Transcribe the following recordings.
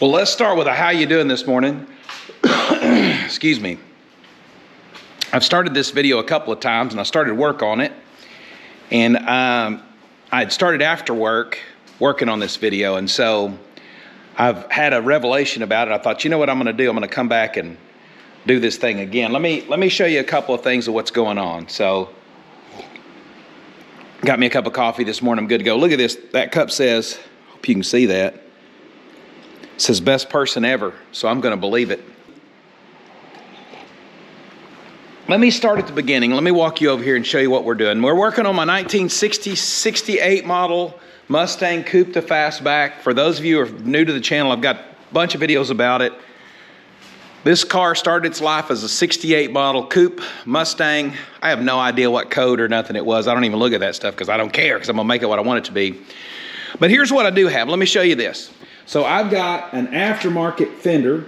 Well, let's start with a how you doing this morning. Excuse me. I've started this video a couple of times and I started work on it. And I'd started after work working on this video. And so I've had a revelation about it. I thought, you know what I'm going to do? I'm going to come back and do this thing again. Let me show you a couple of things of what's going on. So got me a cup of coffee this morning. I'm good to go. Look at this. That cup says, hope you can see that. It says best person ever, so I'm going to believe it. Let me start at the beginning. Let me walk you over here and show you what we're doing. We're working on my 1968 model Mustang Coupe de Fastback. For those of you who are new to the channel, I've got a bunch of videos about it. This car started its life as a 68 model Coupe Mustang. I have no idea what code or nothing it was. I don't even look at that stuff because I don't care, because I'm going to make it what I want it to be. But here's what I do have. Let me show you this. So I've got an aftermarket fender.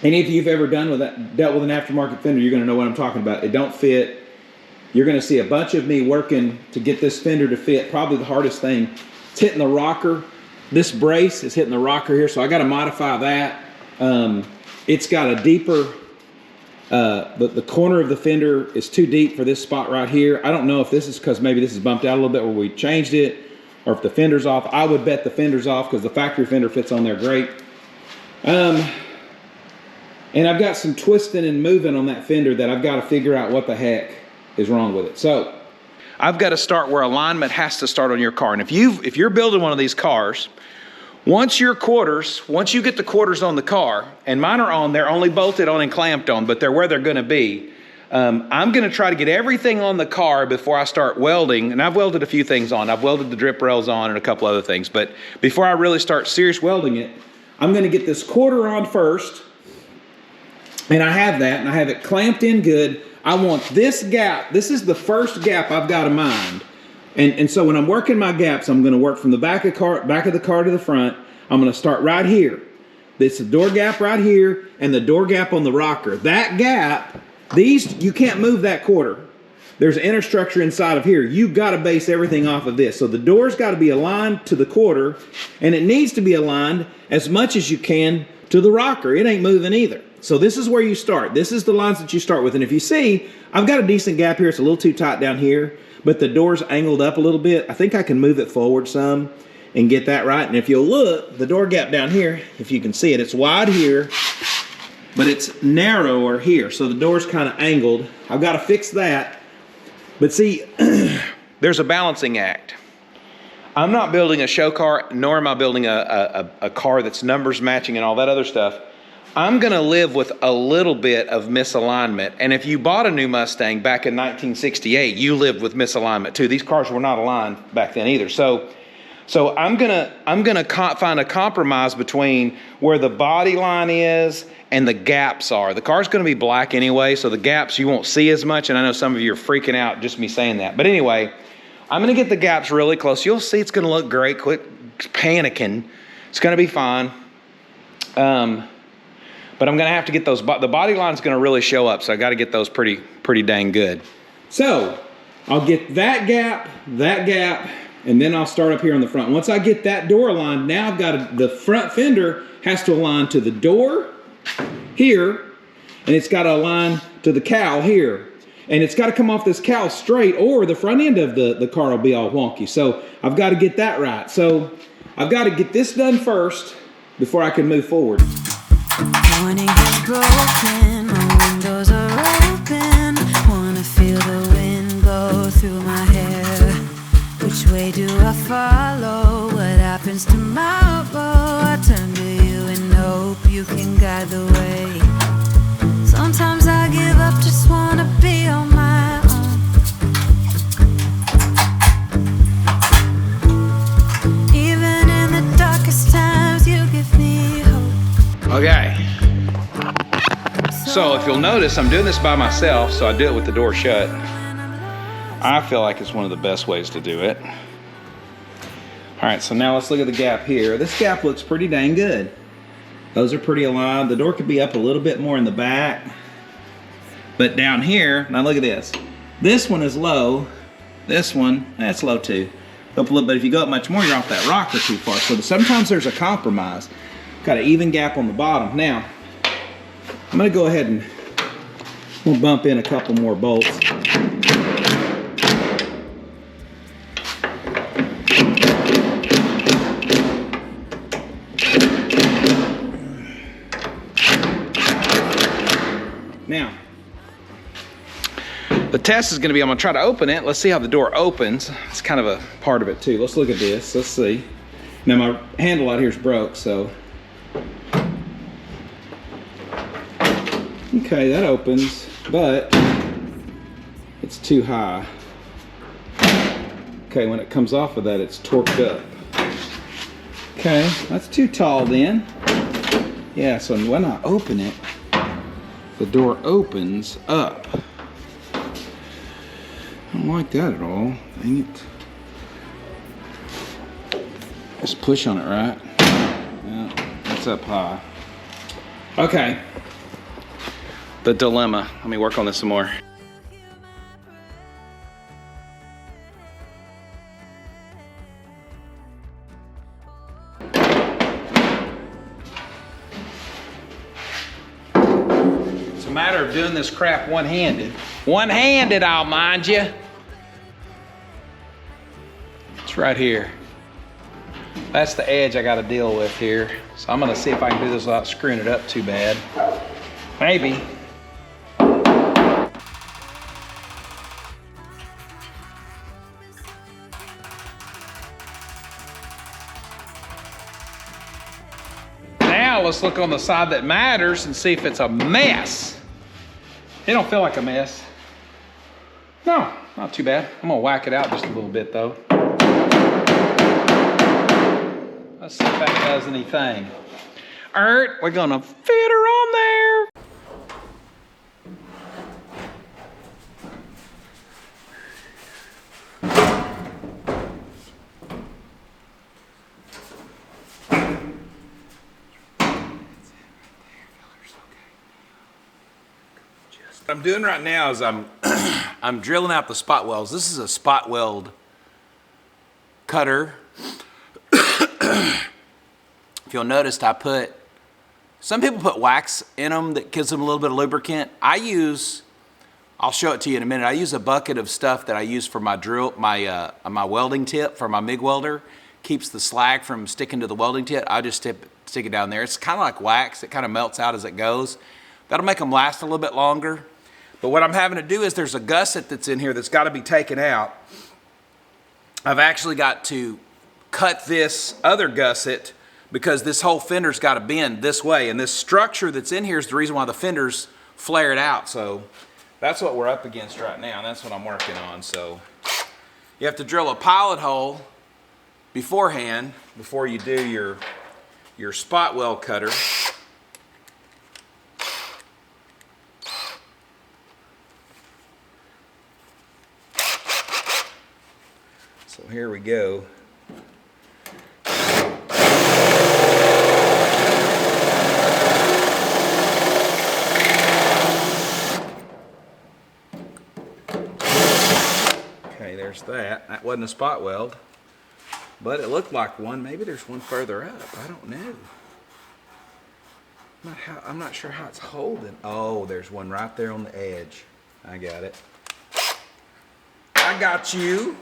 Any of you who've ever dealt with an aftermarket fender, you're going to know what I'm talking about. It don't fit. You're going to see a bunch of me working to get this fender to fit. Probably the hardest thing. It's hitting the rocker. This brace is hitting the rocker here, so I got to modify that. It's got a deeper, the corner of the fender is too deep for this spot right here. I don't know if this is because maybe this is bumped out a little bit where we changed it, or if the fender's off. I would bet the fender's off because the factory fender fits on there great. And I've got some twisting and moving on that fender that I've got to figure out what the heck is wrong with it. So I've got to start where alignment has to start on your car. And if you're building one of these cars, once you get the quarters on the car, and mine are on, they're only bolted on and clamped on, but they're where they're going to be. I'm going to try to get everything on the car before I start welding. And I've welded a few things on. I've welded the drip rails on and a couple other things. But before I really start serious welding it, I'm going to get this quarter on first. And I have that, and I have it clamped in good. I want this gap. This is the first gap I've got in mind. And so when I'm working my gaps, I'm going to work from the back of the car to the front. I'm going to start right here. It's the door gap right here and the door gap on the rocker. That gap, you can't move that quarter. There's an inner structure inside of here. You've got to base everything off of this. So the door's got to be aligned to the quarter, and it needs to be aligned as much as you can to the rocker. It ain't moving either. So this is where you start. This is the lines that you start with. And if you see, I've got a decent gap here. It's a little too tight down here, but the door's angled up a little bit. I think I can move it forward some and get that right. And if you'll look, the door gap down here, if you can see it, it's wide here, but it's narrower here. So the door's kind of angled. I've got to fix that. But see, there's a balancing act. I'm not building a show car, nor am I building a car that's numbers matching and all that other stuff. I'm going to live with a little bit of misalignment. And if you bought a new Mustang back in 1968, you lived with misalignment too. These cars were not aligned back then either. So I'm gonna find a compromise between where the body line is and the gaps are. The car's gonna be black anyway, so the gaps you won't see as much. And I know some of you are freaking out just me saying that. But anyway, I'm gonna get the gaps really close. You'll see it's gonna look great. Quit panicking. It's gonna be fine. But I'm gonna have to get those, the body line's gonna really show up, so I gotta get those pretty dang good. So I'll get that gap, and then I'll start up here on the front. Once I get that door aligned, now I've got the front fender has to align to the door here, and it's got to align to the cowl here. And it's got to come off this cowl straight, or the front end of the car will be all wonky. So I've got to get that right. So I've got to get this done first before I can move forward. Morning is broken, my windows are open. Wanna feel the wind go through my hair. Which way do I follow? What happens tomorrow? I turn to you and hope you can guide the way. Sometimes I give up, just wanna be on my own. Even in the darkest times, you give me hope. Okay. So if you'll notice, I'm doing this by myself, so I do it with the door shut. I feel like it's one of the best ways to do it. All right, so now let's look at the gap here. This gap looks pretty dang good. Those are pretty aligned. The door could be up a little bit more in the back. But down here, now look at this. This one is low. This one, that's low too. Up a little bit. If you go up much more, you're off that rocker too far. So sometimes there's a compromise. Got an even gap on the bottom. Now, I'm gonna go ahead and we'll bump in a couple more bolts. Now, the test is going to be, I'm going to try to open it. Let's see how the door opens. It's kind of a part of it too. Let's look at this. Let's see. Now my handle out here is broke, so. Okay, that opens, but it's too high. Okay, when it comes off of that, it's torqued up. Okay, that's too tall then. Yeah, so when I open it, the door opens up. I don't like that at all. Dang it. Just push on it, right? Yeah, it's up high. Okay. The dilemma. Let me work on this some more. It's a matter of doing this crap one-handed. One-handed, I'll mind you. It's right here. That's the edge I got to deal with here. So I'm going to see if I can do this without screwing it up too bad. Maybe. Now let's look on the side that matters and see if it's a mess. It don't feel like a mess. No, not too bad. I'm gonna whack it out just a little bit though. Let's see if that does anything. Alright, we're gonna fit her on there. What I'm doing right now is I'm drilling out the spot welds. This is a spot weld cutter. If you'll notice, some people put wax in them that gives them a little bit of lubricant. I'll show it to you in a minute. I use a bucket of stuff that I use for my my welding tip for my MIG welder. Keeps the slag from sticking to the welding tip. I just stick it down there. It's kind of like wax. It kind of melts out as it goes. That'll make them last a little bit longer. But what I'm having to do is there's a gusset that's in here that's got to be taken out. I've actually got to cut this other gusset because this whole fender's got to bend this way. And this structure that's in here is the reason why the fender's flared out. So that's what we're up against right now. That's what I'm working on. So you have to drill a pilot hole beforehand before you do your spot weld cutter. So here we go. Okay, there's that. That wasn't a spot weld, but it looked like one. Maybe there's one further up. I don't know. I'm not sure how it's holding. Oh, there's one right there on the edge. I got it. I got you.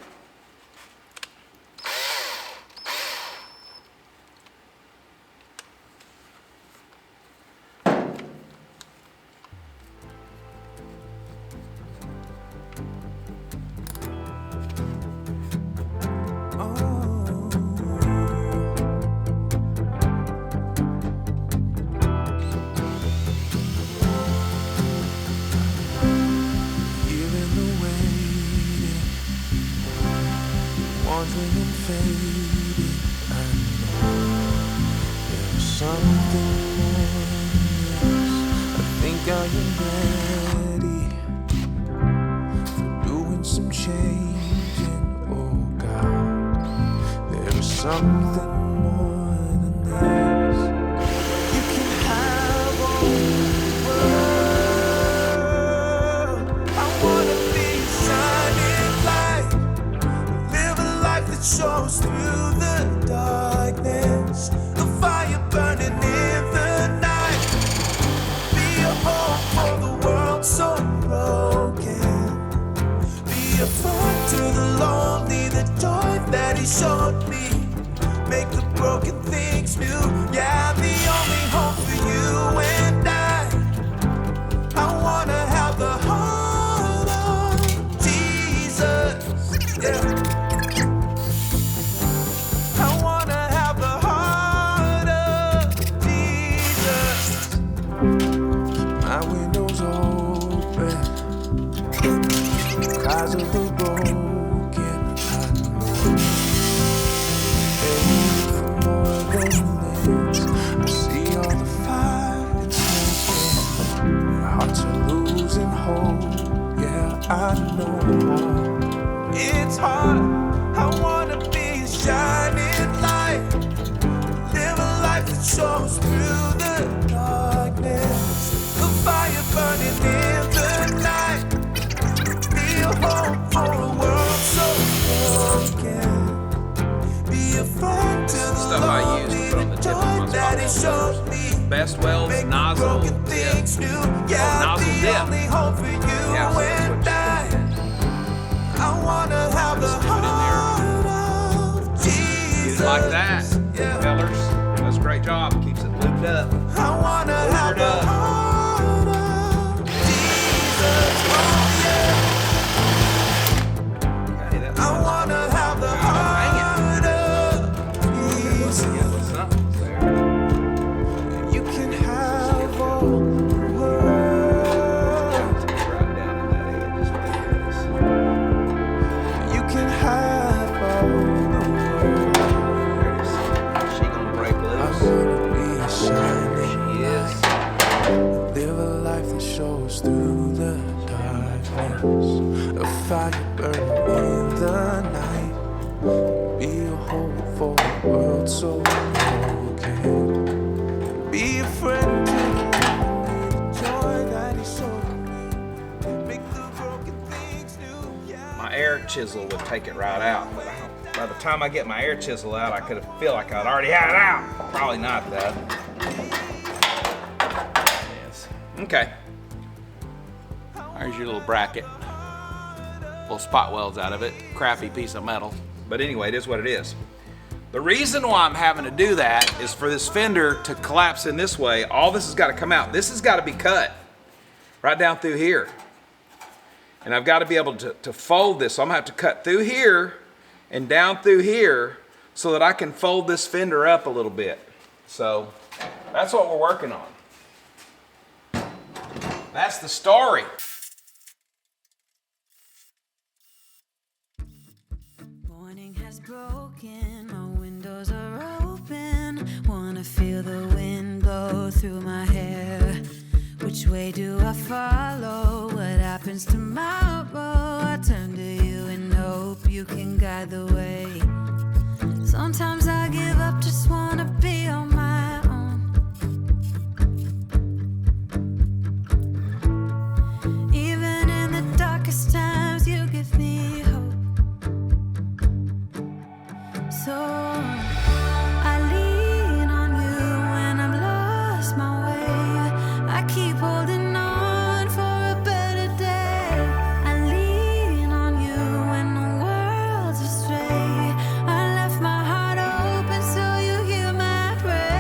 Shows through the darkness, the fire burning in Best welds, nozzle dip. Oh, nozzle dip. Yeah, so that's what you do like that, fellers. Does a great job. Keeps it lubed up. Lubed up. Okay, that's through the darkness, a fire burning in the night. Be a hope for a world so broken. Be a friend to the joy that he showed me. Make the broken things new. my air chisel would take it right out. But by the time I get my air chisel out, I could feel like I'd already had it out. Probably not, though. Yes. Okay. There's your little bracket. Little spot welds out of it. Crappy piece of metal. But anyway, it is what it is. The reason why I'm having to do that is for this fender to collapse in this way. All this has got to come out. This has got to be cut right down through here. And I've got to be able to fold this. So I'm going to have to cut through here and down through here so that I can fold this fender up a little bit. So that's what we're working on. That's the story. Morning has broken, my windows are open. Wanna feel the wind blow through my hair. Which way do I follow? What happens tomorrow? I turn to you and hope you can guide the way. Sometimes I give up, just wanna be on my own. Even in the darkest times, you give me hope. So I lean on you when I'm lost my way. I keep holding on for a better day. I lean on you when the world's astray. I left my heart open so you hear my prayer.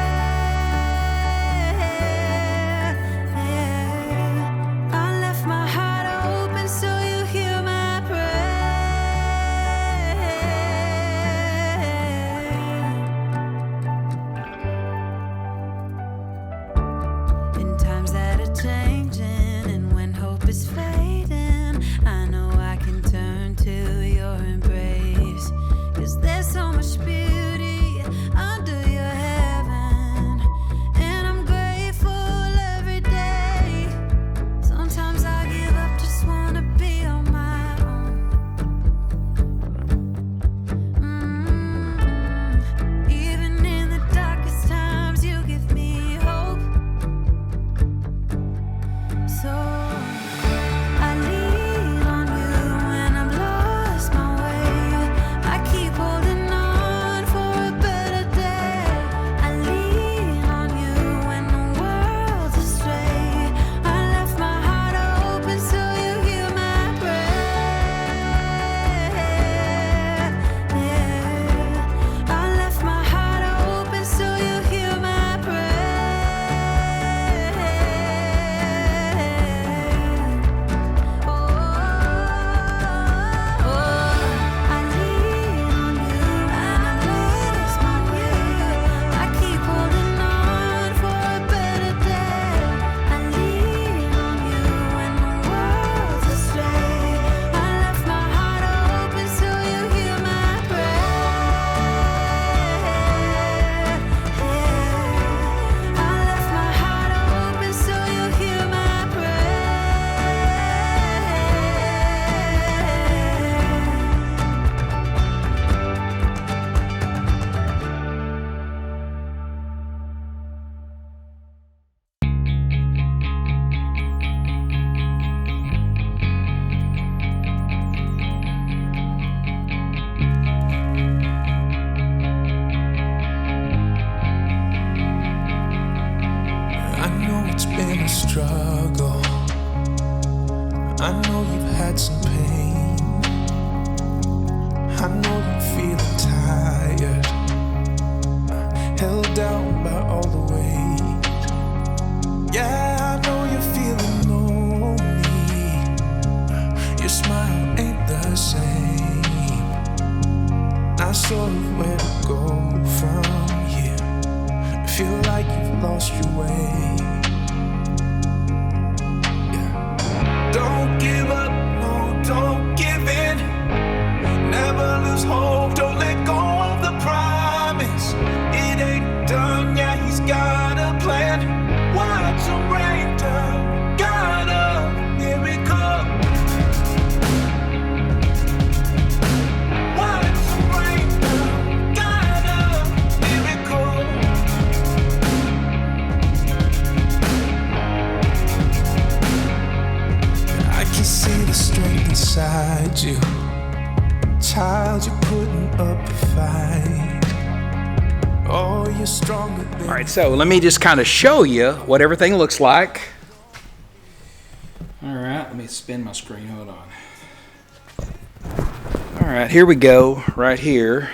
It's been a struggle. I know you've had some pain. I know you're feeling tired, held down by all the weight. Yeah, I know you're feeling lonely. Your smile ain't the same. Not sure where to go from here. Feel like you've lost your way. Yeah. Don't give up, no, don't give in. Never lose hope, don't let go of the promise. It ain't done, yeah, he's got a plan. Watch him rain down, got a miracle. Watch him rain down, got a miracle. I can see the strength inside you. Child, you're putting up a fight. Oh, you're stronger than. All right, so let me just kind of show you what everything looks like. All right, let me spin my screen. Hold on. All right, here we go, right here.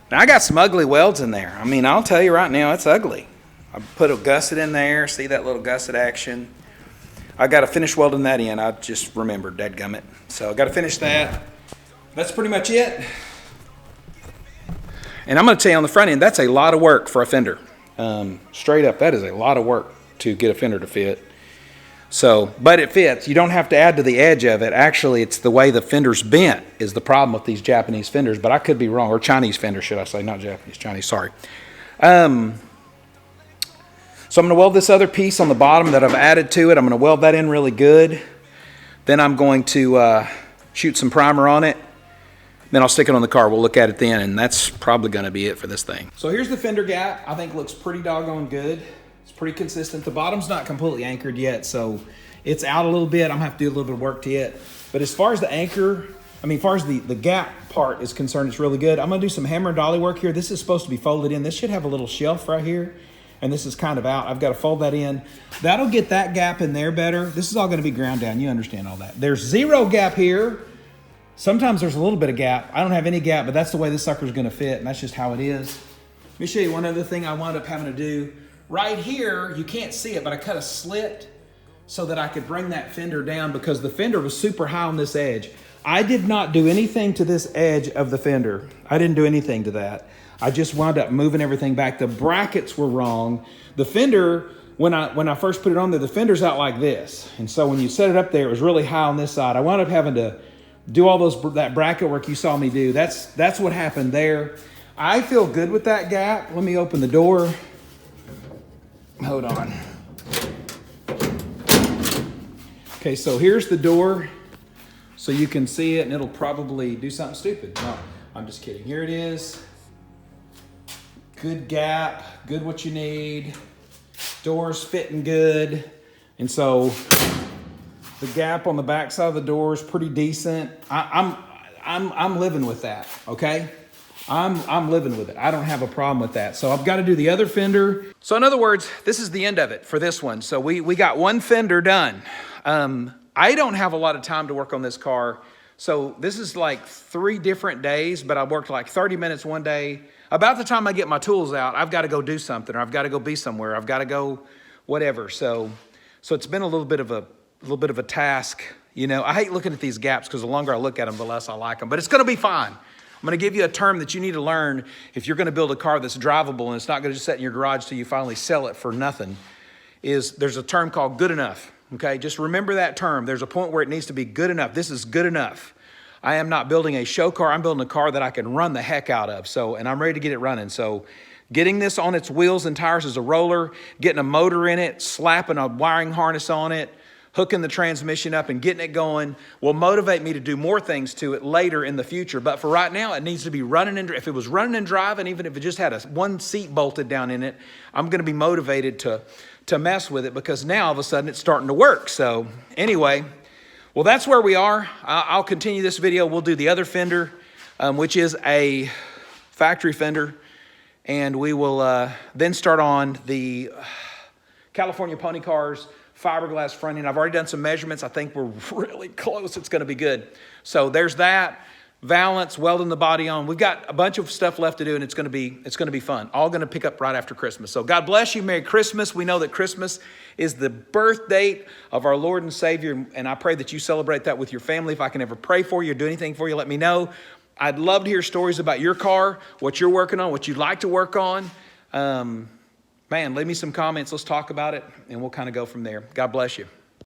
Now, I got some ugly welds in there. I mean, I'll tell you right now, it's ugly. I put a gusset in there. See that little gusset action? I got to finish welding that in. I just remembered, dadgummit. So I got to finish that. That's pretty much it. And I'm going to tell you on the front end, that's a lot of work for a fender. Straight up, that is a lot of work to get a fender to fit. So, but it fits. You don't have to add to the edge of it. Actually, it's the way the fender's bent is the problem with these Japanese fenders. But I could be wrong, or Chinese fenders, should I say, not Japanese, Chinese. Sorry. So I'm going to weld this other piece on the bottom that I've added to it. I'm going to weld that in really good. Then I'm going to shoot some primer on it. Then I'll stick it on the car. We'll look at it then, and that's probably going to be it for this thing. So here's the fender gap. I think looks pretty doggone good. It's pretty consistent. The bottom's not completely anchored yet, so it's out a little bit. I'm going to have to do a little bit of work to it. But as far as the anchor, as far as the gap part is concerned, it's really good. I'm going to do some hammer and dolly work here. This is supposed to be folded in. This should have a little shelf right here, and this is kind of out. I've got to fold that in. That'll get that gap in there better. This is all going to be ground down. You understand all that. There's zero gap here. Sometimes there's a little bit of gap. I don't have any gap, but that's the way this sucker's going to fit, and that's just how it is. Let me show you one other thing I wound up having to do. Right here, you can't see it, but I cut a slit so that I could bring that fender down because the fender was super high on this edge. I did not do anything to this edge of the fender. I didn't do anything to that. I just wound up moving everything back. The brackets were wrong. The fender, when I first put it on there, the fender's out like this. And so when you set it up there, it was really high on this side. I wound up having to do all that bracket work you saw me do. That's what happened there. I feel good with that gap. Let me open the door. Hold on. Okay, so here's the door. So you can see it, and it'll probably do something stupid. No, I'm just kidding. Here it is. Good gap, good what you need. Door's fitting good. And so the gap on the back side of the door is pretty decent. I'm living with that, okay? I'm living with it. I don't have a problem with that. So I've got to do the other fender. So in other words, this is the end of it for this one. So we got one fender done. I don't have a lot of time to work on this car. So this is like 3 different days, but I worked like 30 minutes one day. About the time I get my tools out, I've got to go do something, or I've got to go be somewhere. I've got to go whatever. So it's been a little bit of a task. You know, I hate looking at these gaps because the longer I look at them, the less I like them. But it's going to be fine. I'm going to give you a term that you need to learn if you're going to build a car that's drivable and it's not going to just sit in your garage till you finally sell it for nothing. There's a term called good enough. Okay, just remember that term. There's a point where it needs to be good enough. This is good enough. I am not building a show car. I'm building a car that I can run the heck out of. And I'm ready to get it running. So getting this on its wheels and tires as a roller, getting a motor in it, slapping a wiring harness on it, hooking the transmission up and getting it going will motivate me to do more things to it later in the future. But for right now, it needs to be running and if it was running and driving, even if it just had one seat bolted down in it, I'm going to be motivated to mess with it because now all of a sudden it's starting to work. So anyway, well, that's where we are. I'll continue this video. We'll do the other fender, which is a factory fender. And we will then start on the California pony cars, fiberglass fronting. I've already done some measurements. I think we're really close. It's going to be good. So there's that. Valance, welding the body on. We've got a bunch of stuff left to do, and it's going to be fun. All going to pick up right after Christmas. So God bless you. Merry Christmas. We know that Christmas is the birth date of our Lord and Savior, and I pray that you celebrate that with your family. If I can ever pray for you or do anything for you, let me know. I'd love to hear stories about your car, what you're working on, what you'd like to work on. Man, leave me some comments. Let's talk about it, and we'll kind of go from there. God bless you.